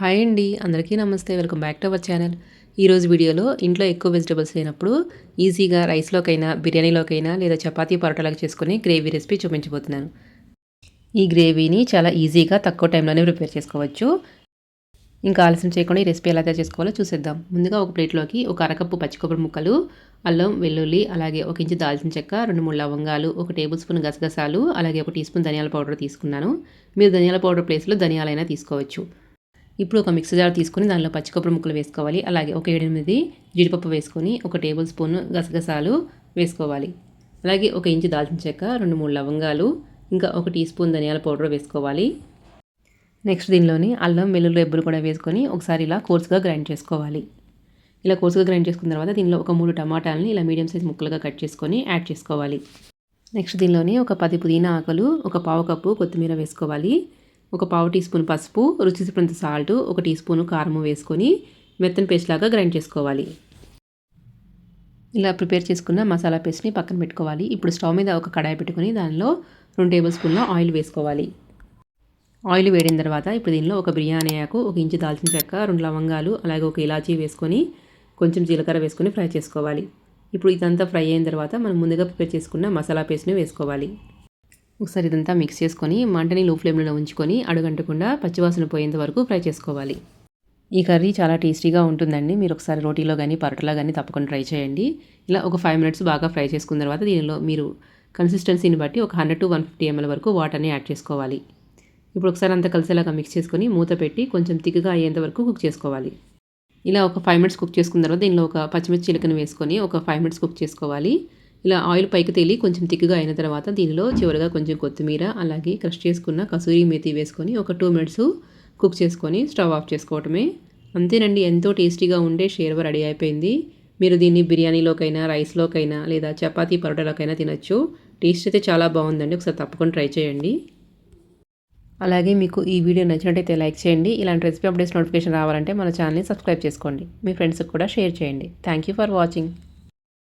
Hi అండి, అందరికీ నమస్తే. Welcome back to our channel. ఈరోజు వీడియోలో ఇంట్లో ఎక్కువ వెజిటబుల్స్ లేనప్పుడు ఈజీగా రైస్లోకైనా, బిర్యానీలోకైనా లేదా చపాతీ పరోటాలకు చేసుకుని గ్రేవీ రెసిపీ చూపించబోతున్నాను. ఈ గ్రేవీని చాలా ఈజీగా తక్కువ టైంలోనే ప్రిపేర్ చేసుకోవచ్చు. ఇంకా ఆలస్యం చేయకుండా ఈ రెసిపీ ఎలా తయారు చేసుకోవాలో చూసేద్దాం. ముందుగా ఒక ప్లేట్లోకి ఒక అరకప్పు పచ్చి కొబ్బరి ముక్కలు, అల్లం, వెల్లుల్లి, అలాగే 1 ఇంచు దాల్చిన చెక్క, 2-3 లవంగాలు, 1 టేబుల్ స్పూన్ గసగసాలు, అలాగే 1 టీ స్పూన్ ధనియాల పౌడర్ తీసుకున్నాను. మీరు ధనియాల పౌడర్ ప్లేస్లో ధనియాలైనా తీసుకోవచ్చు. ఇప్పుడు ఒక మిక్సీ జార్ తీసుకొని దానిలో పచ్చి కొబ్బరి ముక్కలు వేసుకోవాలి. అలాగే ఒక 7-8 జీడిపప్పు వేసుకొని 1 టేబుల్ స్పూన్ గసగసాలు వేసుకోవాలి. అలాగే 1 ఇంచు దాల్చిన చెక్క, 2-3 లవంగాలు, ఇంకా 1 టీ స్పూన్ ధనియాల పౌడర్ వేసుకోవాలి. నెక్స్ట్ దీనిలోని అల్లం, వెల్లుల్లి రెబ్బలు కూడా వేసుకొని ఒకసారి ఇలా కోర్సుగా గ్రైండ్ చేసుకోవాలి. ఇలా కోర్సుగా గ్రైండ్ చేసుకున్న తర్వాత దీనిలో ఒక 3 టమాటాలని ఇలా మీడియం సైజ్ ముక్కలుగా కట్ చేసుకొని యాడ్ చేసుకోవాలి. నెక్స్ట్ దీనిలోని ఒక 10 పుదీనా ఆకులు, ఒక పావు కప్పు కొత్తిమీర వేసుకోవాలి. ఒక పావు టీ స్పూన్ పసుపు, రుచికి సరిపడినంత సాల్ట్, 1 టీ స్పూన్ కారం వేసుకొని మెత్తని పేస్ట్ లాగా గ్రైండ్ చేసుకోవాలి. ఇలా ప్రిపేర్ చేసుకున్న మసాలా పేస్ట్ని పక్కన పెట్టుకోవాలి. ఇప్పుడు స్టవ్ మీద ఒక కడాయి పెట్టుకొని దానిలో 2 టేబుల్ స్పూన్ల ఆయిల్ వేసుకోవాలి. ఆయిల్ వేడిన తర్వాత ఇప్పుడు దీనిలో ఒక బిర్యానీ ఆకు, 1 ఇంచు దాల్చిన చెక్క, 2 లవంగాలు, అలాగే 1 ఇలాచీ వేసుకొని కొంచెం జీలకర్ర వేసుకొని ఫ్రై చేసుకోవాలి. ఇప్పుడు ఇదంతా ఫ్రై అయిన తర్వాత మనం ముందుగా ప్రిపేర్ చేసుకున్న మసాలా పేస్ట్ని వేసుకోవాలి. ఒకసారి ఇదంతా మిక్స్ చేసుకొని మంటని లో ఫ్లేమ్లో ఉంచుకొని అడుగంటకుండా పచ్చివాసన పోయేంత వరకు ఫ్రై చేసుకోవాలి. ఈ కర్రీ చాలా టేస్టీగా ఉంటుందండి. మీరు ఒకసారి రోటీలో కానీ పరోటాలో కానీ తప్పకుండా ట్రై చేయండి. ఇలా ఒక 5 మినిట్స్ బాగా ఫ్రై చేసుకున్న తర్వాత దీనిలో మీరు కన్సిస్టెన్సీని బట్టి ఒక 100 to 150 ml వరకు వాటర్ని యాడ్ చేసుకోవాలి. ఇప్పుడు ఒకసారి అంతా కలిసేలాగా మిక్స్ చేసుకొని మూత పెట్టి కొంచెం తిక్కుగా అయ్యేంత వరకు కుక్ చేసుకోవాలి. ఇలా ఒక 5 మినిట్స్ కుక్ చేసుకున్న తర్వాత దీనిలో ఒక పచ్చిమిర్చి చిలుకను వేసుకొని ఒక 5 మినిట్స్ కుక్ చేసుకోవాలి. ఇలా ఆయిల్ పైకి తేలి కొంచెం తిక్కుగా అయిన తర్వాత దీనిలో చివరిగా కొంచెం కొత్తిమీర, అలాగే క్రష్ చేసుకున్న కసూరి మేతి వేసుకొని ఒక 2 మినిట్స్ కుక్ చేసుకొని స్టవ్ ఆఫ్ చేసుకోవటమే. అంతేనండి, ఎంతో టేస్టీగా ఉండే షేర్వా రెడీ అయిపోయింది. మీరు దీన్ని బిర్యానీలోకైనా, రైస్లోకైనా లేదా చపాతీ పరోటాలోకైనా తినొచ్చు. టేస్ట్ అయితే చాలా బాగుందండి. ఒకసారి తప్పకుండా ట్రై చేయండి. అలాగే మీకు ఈ వీడియో నచ్చినట్టయితే లైక్ చేయండి. ఇలాంటి రెసిపీ అప్డేట్స్ నోటిఫికేషన్ రావాలంటే మన ఛానల్ని సబ్స్క్రైబ్ చేసుకోండి. మీ ఫ్రెండ్స్కి కూడా షేర్ చేయండి. Thank you for watching.